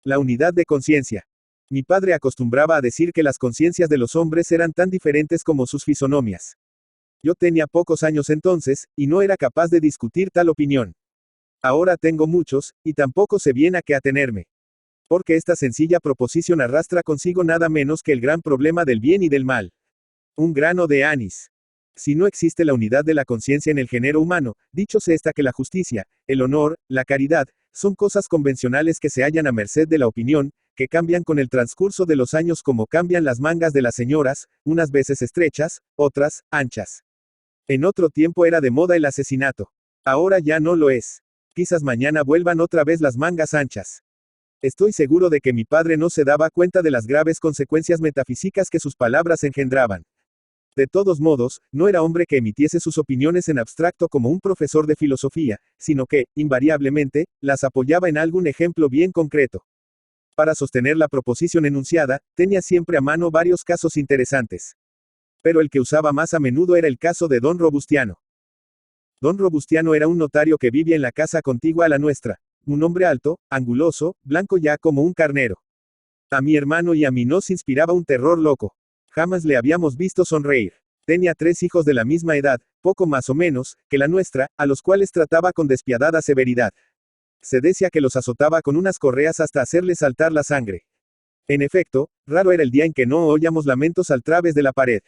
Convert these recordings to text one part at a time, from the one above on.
La unidad de conciencia. Mi padre acostumbraba a decir que las conciencias de los hombres eran tan diferentes como sus fisonomias. Yo tenía pocos años entonces, y no era capaz de discutir tal opinión. Ahora tengo muchos, y tampoco sé bien a qué atenerme. Porque esta sencilla proposición arrastra consigo nada menos que el gran problema del bien y del mal. Un grano de anís. Si no existe la unidad de la conciencia en el género humano, dicho se está que la justicia, el honor, la caridad, son cosas convencionales que se hallan a merced de la opinión, que cambian con el transcurso de los años como cambian las mangas de las señoras, unas veces estrechas, otras, anchas. En otro tiempo era de moda el asesinato. Ahora ya no lo es. Quizás mañana vuelvan otra vez las mangas anchas. Estoy seguro de que mi padre no se daba cuenta de las graves consecuencias metafísicas que sus palabras engendraban. De todos modos, no era hombre que emitiese sus opiniones en abstracto como un profesor de filosofía, sino que, invariablemente, las apoyaba en algún ejemplo bien concreto. Para sostener la proposición enunciada, tenía siempre a mano varios casos interesantes. Pero el que usaba más a menudo era el caso de don Robustiano. Don Robustiano era un notario que vivía en la casa contigua a la nuestra, un hombre alto, anguloso, blanco ya como un carnero. A mi hermano y a mí nos inspiraba un terror loco. Jamás le habíamos visto sonreír. Tenía 3 hijos de la misma edad, poco más o menos, que la nuestra, a los cuales trataba con despiadada severidad. Se decía que los azotaba con unas correas hasta hacerles saltar la sangre. En efecto, raro era el día en que no oíamos lamentos al través de la pared.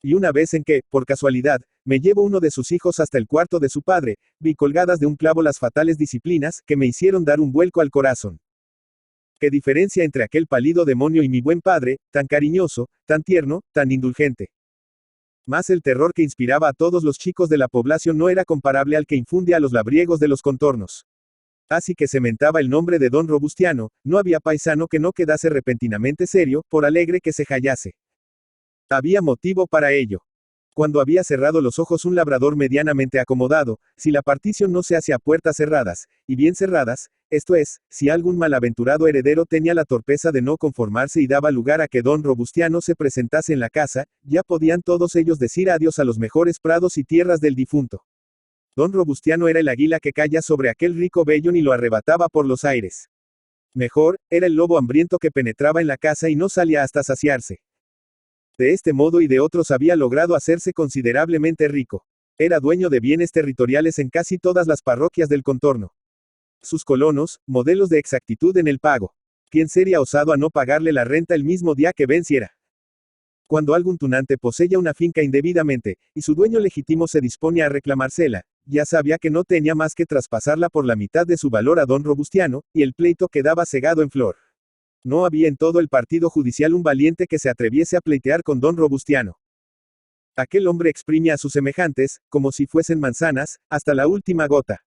Y una vez en que, por casualidad, me llevo uno de sus hijos hasta el cuarto de su padre, vi colgadas de un clavo las fatales disciplinas, que me hicieron dar un vuelco al corazón. Qué diferencia entre aquel pálido demonio y mi buen padre, tan cariñoso, tan tierno, tan indulgente. Mas el terror que inspiraba a todos los chicos de la población no era comparable al que infunde a los labriegos de los contornos. Así que se mentaba el nombre de don Robustiano, no había paisano que no quedase repentinamente serio, por alegre que se hallase. Había motivo para ello. Cuando había cerrado los ojos un labrador medianamente acomodado, si la partición no se hace a puertas cerradas, y bien cerradas, esto es, si algún malaventurado heredero tenía la torpeza de no conformarse y daba lugar a que don Robustiano se presentase en la casa, ya podían todos ellos decir adiós a los mejores prados y tierras del difunto. Don Robustiano era el águila que calla sobre aquel rico vellón y lo arrebataba por los aires. Mejor, era el lobo hambriento que penetraba en la casa y no salía hasta saciarse. De este modo y de otros había logrado hacerse considerablemente rico. Era dueño de bienes territoriales en casi todas las parroquias del contorno. Sus colonos, modelos de exactitud en el pago. ¿Quién sería osado a no pagarle la renta el mismo día que venciera? Cuando algún tunante posea una finca indebidamente, y su dueño legítimo se dispone a reclamársela, ya sabía que no tenía más que traspasarla por la mitad de su valor a don Robustiano, y el pleito quedaba segado en flor. No había en todo el partido judicial un valiente que se atreviese a pleitear con don Robustiano. Aquel hombre exprimía a sus semejantes, como si fuesen manzanas, hasta la última gota.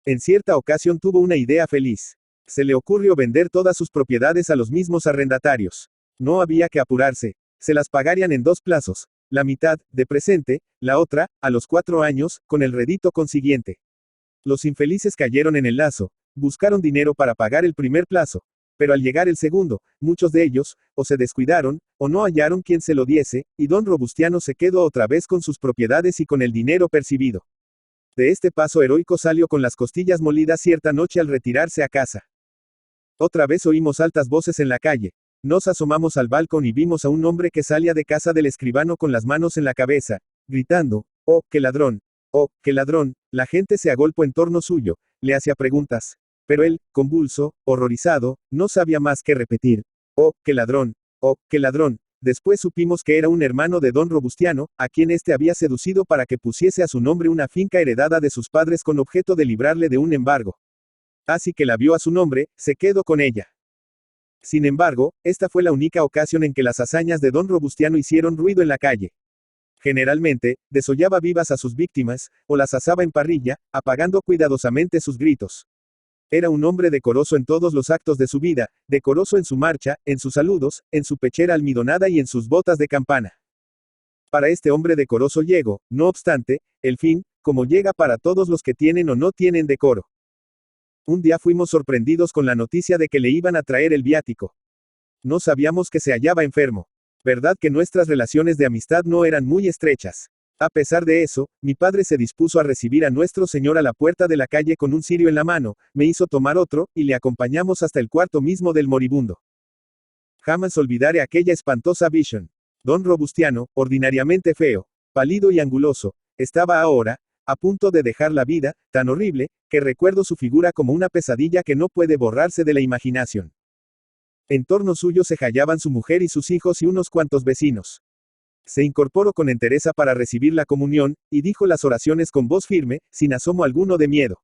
En cierta ocasión tuvo una idea feliz. Se le ocurrió vender todas sus propiedades a los mismos arrendatarios. No había que apurarse. Se las pagarían en 2 plazos. La mitad, de presente, la otra, a los 4 años, con el rédito consiguiente. Los infelices cayeron en el lazo. Buscaron dinero para pagar el primer plazo. Pero al llegar el segundo, muchos de ellos, o se descuidaron, o no hallaron quien se lo diese, y don Robustiano se quedó otra vez con sus propiedades y con el dinero percibido. De este paso heroico salió con las costillas molidas cierta noche al retirarse a casa. Otra vez oímos altas voces en la calle. Nos asomamos al balcón y vimos a un hombre que salía de casa del escribano con las manos en la cabeza, gritando, ¡oh, qué ladrón! ¡Oh, qué ladrón! La gente se agolpó en torno suyo, le hacía preguntas. Pero él, convulso, horrorizado, no sabía más que repetir, ¡oh, qué ladrón! ¡Oh, qué ladrón! Después supimos que era un hermano de don Robustiano, a quien éste había seducido para que pusiese a su nombre una finca heredada de sus padres con objeto de librarle de un embargo. Así que la vio a su nombre, se quedó con ella. Sin embargo, esta fue la única ocasión en que las hazañas de don Robustiano hicieron ruido en la calle. Generalmente, desollaba vivas a sus víctimas, o las asaba en parrilla, apagando cuidadosamente sus gritos. Era un hombre decoroso en todos los actos de su vida, decoroso en su marcha, en sus saludos, en su pechera almidonada y en sus botas de campana. Para este hombre decoroso llegó, no obstante, el fin, como llega para todos los que tienen o no tienen decoro. Un día fuimos sorprendidos con la noticia de que le iban a traer el viático. No sabíamos que se hallaba enfermo. Verdad que nuestras relaciones de amistad no eran muy estrechas. A pesar de eso, mi padre se dispuso a recibir a nuestro Señor a la puerta de la calle con un cirio en la mano, me hizo tomar otro, y le acompañamos hasta el cuarto mismo del moribundo. Jamás olvidaré aquella espantosa visión. Don Robustiano, ordinariamente feo, pálido y anguloso, estaba ahora, a punto de dejar la vida, tan horrible, que recuerdo su figura como una pesadilla que no puede borrarse de la imaginación. En torno suyo se hallaban su mujer y sus hijos y unos cuantos vecinos. Se incorporó con entereza para recibir la comunión, y dijo las oraciones con voz firme, sin asomo alguno de miedo.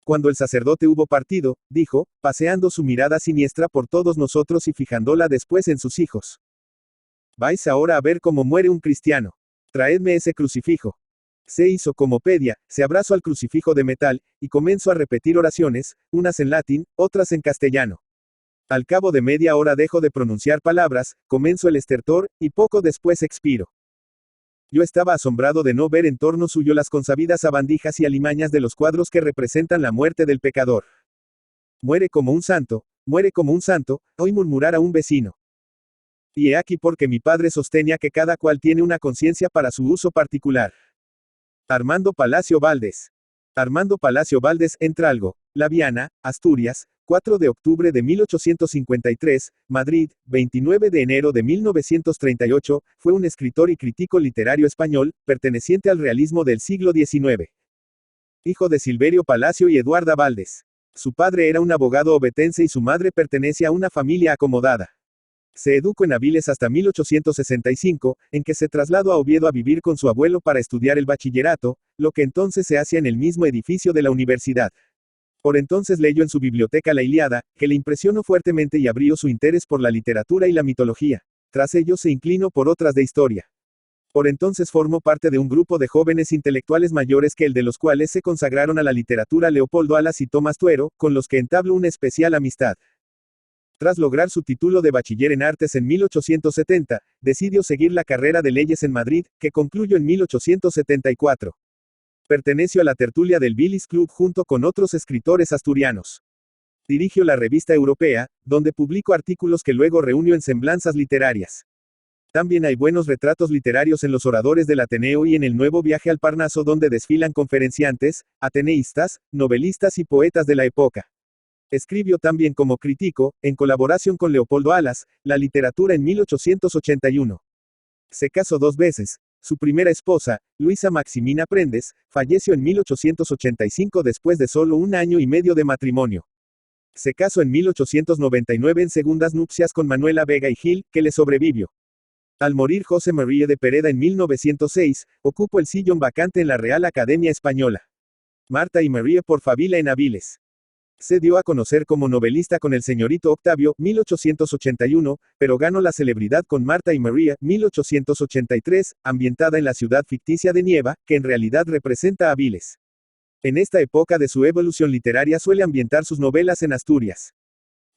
Cuando el sacerdote hubo partido, dijo, paseando su mirada siniestra por todos nosotros y fijándola después en sus hijos: «Vais ahora a ver cómo muere un cristiano. Traedme ese crucifijo». Se hizo como pedía, se abrazó al crucifijo de metal, y comenzó a repetir oraciones, unas en latín, otras en castellano. Al cabo de media hora dejó de pronunciar palabras, comenzó el estertor, y poco después expiró. Yo estaba asombrado de no ver en torno suyo las consabidas sabandijas y alimañas de los cuadros que representan la muerte del pecador. Muere como un santo, oí murmurar a un vecino. Y he aquí porque mi padre sostenía que cada cual tiene una conciencia para su uso particular. Armando Palacio Valdés. Armando Palacio Valdés, Entralgo, La Viana, Asturias, 4 de octubre de 1853, Madrid, 29 de enero de 1938, fue un escritor y crítico literario español, perteneciente al realismo del siglo XIX. Hijo de Silverio Palacio y Eduarda Valdés. Su padre era un abogado ovetense y su madre pertenece a una familia acomodada. Se educó en Avilés hasta 1865, en que se trasladó a Oviedo a vivir con su abuelo para estudiar el bachillerato, lo que entonces se hacía en el mismo edificio de la universidad. Por entonces leyó en su biblioteca la Ilíada, que le impresionó fuertemente y abrió su interés por la literatura y la mitología. Tras ello se inclinó por otras de historia. Por entonces formó parte de un grupo de jóvenes intelectuales mayores que el de los cuales se consagraron a la literatura Leopoldo Alas y Tomás Tuero, con los que entabló una especial amistad. Tras lograr su título de bachiller en artes en 1870, decidió seguir la carrera de leyes en Madrid, que concluyó en 1874. Perteneció a la tertulia del Billis Club junto con otros escritores asturianos. Dirigió la Revista Europea, donde publicó artículos que luego reunió en Semblanzas Literarias. También hay buenos retratos literarios en los oradores del Ateneo y en el Nuevo Viaje al Parnaso, donde desfilan conferenciantes, ateneístas, novelistas y poetas de la época. Escribió también como crítico, en colaboración con Leopoldo Alas, la literatura en 1881. Se casó 2 veces. Su primera esposa, Luisa Maximina Prendes, falleció en 1885 después de solo 1 año y medio de matrimonio. Se casó en 1899 en segundas nupcias con Manuela Vega y Gil, que le sobrevivió. Al morir José María de Pereda en 1906, ocupó el sillón vacante en la Real Academia Española. Marta y María por Favila en Avilés. Se dio a conocer como novelista con El señorito Octavio, 1881, pero ganó la celebridad con Marta y María, 1883, ambientada en la ciudad ficticia de Nieva, que en realidad representa Avilés. En esta época de su evolución literaria suele ambientar sus novelas en Asturias.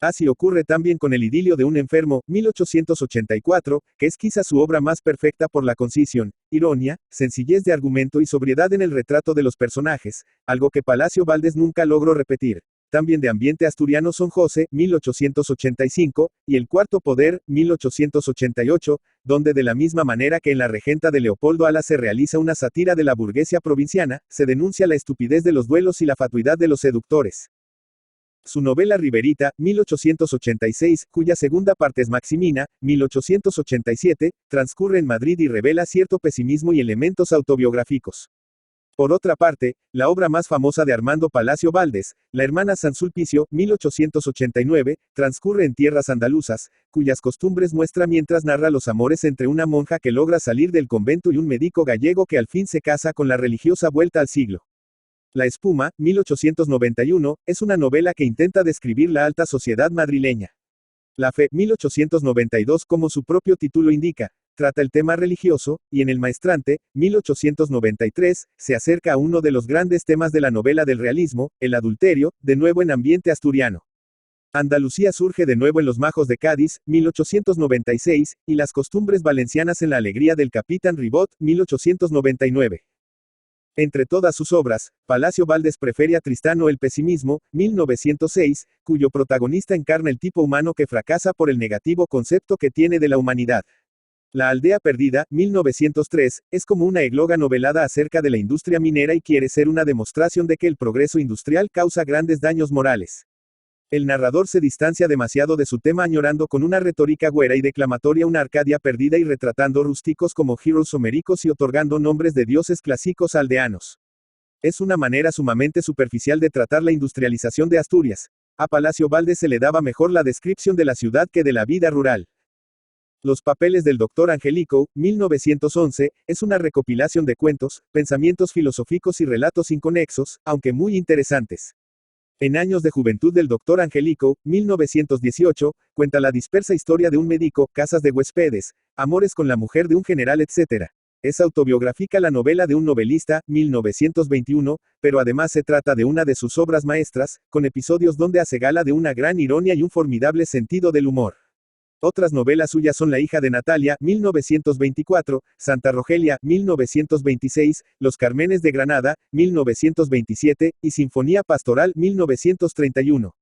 Así ocurre también con El idilio de un enfermo, 1884, que es quizá su obra más perfecta por la concisión, ironía, sencillez de argumento y sobriedad en el retrato de los personajes, algo que Palacio Valdés nunca logró repetir. También de ambiente asturiano son José, 1885, y El cuarto poder, 1888, donde de la misma manera que en La regenta de Leopoldo Alas se realiza una sátira de la burguesía provinciana, se denuncia la estupidez de los duelos y la fatuidad de los seductores. Su novela Riberita, 1886, cuya segunda parte es Maximina, 1887, transcurre en Madrid y revela cierto pesimismo y elementos autobiográficos. Por otra parte, la obra más famosa de Armando Palacio Valdés, La hermana San Sulpicio, 1889, transcurre en tierras andaluzas, cuyas costumbres muestra mientras narra los amores entre una monja que logra salir del convento y un médico gallego que al fin se casa con la religiosa vuelta al siglo. La espuma, 1891, es una novela que intenta describir la alta sociedad madrileña. La fe, 1892, como su propio título indica, trata el tema religioso, y en El maestrante, 1893, se acerca a uno de los grandes temas de la novela del realismo, el adulterio, de nuevo en ambiente asturiano. Andalucía surge de nuevo en Los majos de Cádiz, 1896, y las costumbres valencianas en La alegría del capitán Ribot, 1899. Entre todas sus obras, Palacio Valdés prefiere a Tristano el pesimismo, 1906, cuyo protagonista encarna el tipo humano que fracasa por el negativo concepto que tiene de la humanidad. La aldea perdida, 1903, es como una égloga novelada acerca de la industria minera y quiere ser una demostración de que el progreso industrial causa grandes daños morales. El narrador se distancia demasiado de su tema añorando con una retórica güera y declamatoria una Arcadia perdida y retratando rústicos como heroes homéricos y otorgando nombres de dioses clásicos aldeanos. Es una manera sumamente superficial de tratar la industrialización de Asturias. A Palacio Valdés se le daba mejor la descripción de la ciudad que de la vida rural. Los papeles del Dr. Angelico, 1911, es una recopilación de cuentos, pensamientos filosóficos y relatos inconexos, aunque muy interesantes. En años de juventud del Dr. Angelico, 1918, cuenta la dispersa historia de un médico, casas de huéspedes, amores con la mujer de un general, etc. Es autobiográfica la novela de un novelista, 1921, pero además se trata de una de sus obras maestras, con episodios donde hace gala de una gran ironía y un formidable sentido del humor. Otras novelas suyas son La hija de Natalia, 1924, Santa Rogelia, 1926, Los Cármenes de Granada, 1927, y Sinfonía Pastoral, 1931.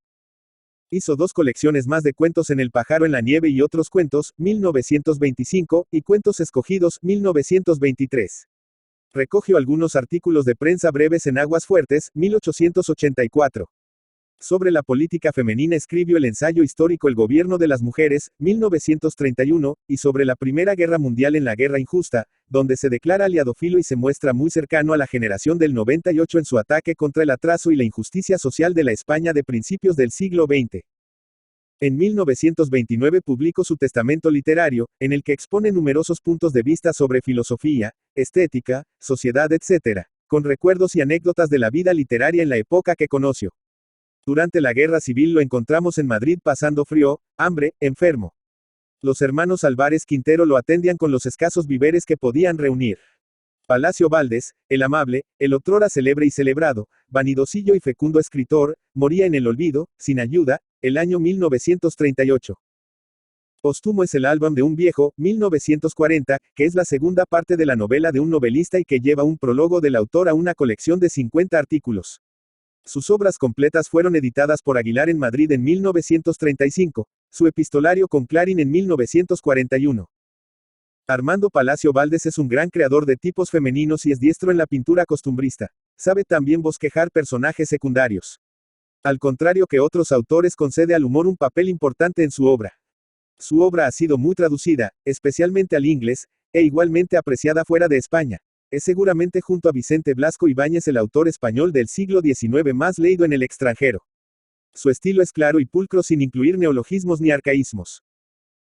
Hizo 2 colecciones más de Cuentos en el pájaro en la nieve y otros cuentos, 1925, y Cuentos escogidos, 1923. Recogió algunos artículos de prensa breves en Aguas Fuertes, 1884. Sobre la política femenina escribió el ensayo histórico El gobierno de las mujeres, 1931, y sobre la Primera Guerra Mundial en la Guerra Injusta, donde se declara aliadófilo y se muestra muy cercano a la generación del 98 en su ataque contra el atraso y la injusticia social de la España de principios del siglo XX. En 1929 publicó su testamento literario, en el que expone numerosos puntos de vista sobre filosofía, estética, sociedad, etc., con recuerdos y anécdotas de la vida literaria en la época que conoció. Durante la Guerra Civil lo encontramos en Madrid pasando frío, hambre, enfermo. Los hermanos Álvarez Quintero lo atendían con los escasos víveres que podían reunir. Palacio Valdés, el amable, el otrora célebre y celebrado, vanidosillo y fecundo escritor, moría en el olvido, sin ayuda, el año 1938. Póstumo es el álbum de un viejo, 1940, que es la segunda parte de la novela de un novelista y que lleva un prólogo del autor a una colección de 50 artículos. Sus obras completas fueron editadas por Aguilar en Madrid en 1935, su epistolario con Clarín en 1941. Armando Palacio Valdés es un gran creador de tipos femeninos y es diestro en la pintura costumbrista. Sabe también bosquejar personajes secundarios. Al contrario que otros autores, concede al humor un papel importante en su obra. Su obra ha sido muy traducida, especialmente al inglés, e igualmente apreciada fuera de España. Es seguramente junto a Vicente Blasco Ibáñez el autor español del siglo XIX más leído en el extranjero. Su estilo es claro y pulcro sin incluir neologismos ni arcaísmos.